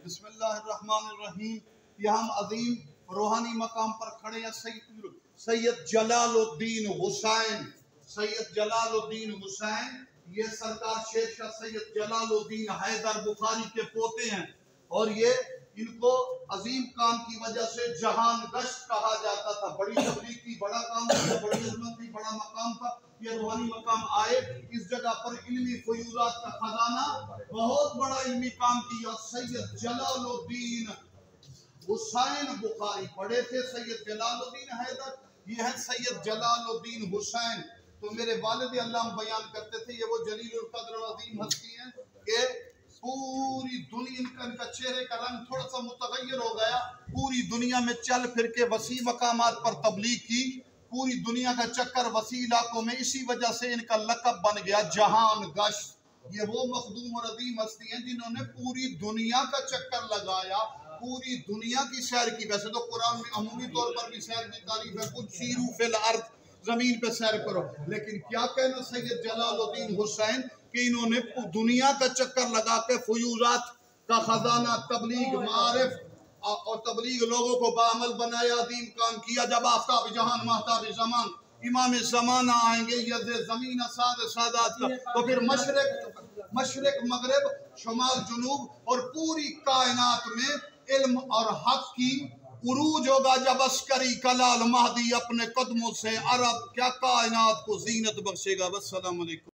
بسم اللہ الرحمن الرحیم. یہ ہم عظیم روحانی مقام پر کھڑے ہیں. سید جلال الدین حسین، سید جلال الدین حسین یہ سرکار شیر شاہ سید جلال الدین حیدر بخاری کے پوتے ہیں، اور یہ ان کو عظیم کام کی وجہ سے جہان گشت کہا جاتا تھا. بڑی تبلیغ کی، بڑا کام تھا، بڑی عظمت تھی، بڑا مقام تھا. یہ روحانی مقام آئے، اس جگہ پر علمی فیوضات کا خزانہ، بہت بڑا علمی کام کیا. سید جلال الدین حسین بخاری پڑھے تھے. سید جلال الدین حیدر، یہ ہے سید جلال الدین حسین. تو میرے والد اللہ بیان کرتے تھے، یہ وہ جلیل القدر عظیم ہستی ہیں کہ پوری دنیا، ان کا چہرے کا رنگ تھوڑا سا متغیر ہو گیا. پوری دنیا میں چل پھر کے وسیع مقامات پر تبلیغ کی، پوری دنیا کا چکر وسیع علاقوں میں. اسی وجہ سے ان کا لقب بن گیا جہان گشت. یہ وہ مخدوم اور عظیم ہستی ہیں جنہوں نے پوری دنیا کا چکر لگایا، پوری دنیا کی سیر کی. ویسے تو قرآن میں عمومی طور پر بھی سیر کی تعریف ہے، کچھ سیرو فی الارض، زمین پہ سیر کرو. لیکن کیا کہنا سید جلال الدین حسین کہ انہوں نے دنیا کا چکر لگا کے فیوضات کا خزانہ، تبلیغ، معارف اور تبلیغ لوگوں کو بعمل بنایا، عظیم کام کیا. جب آفتاب جہان مہتاب زمان امام زمانہ آئیں گے، ید زمین سادات کا، تو پھر مشرق مغرب، شمال جنوب اور پوری کائنات میں علم اور حق کی عروج ہوگا. جب عسکری کلال مہدی اپنے قدموں سے عرب کیا کائنات کو زینت بخشے گا. والسلام علیکم.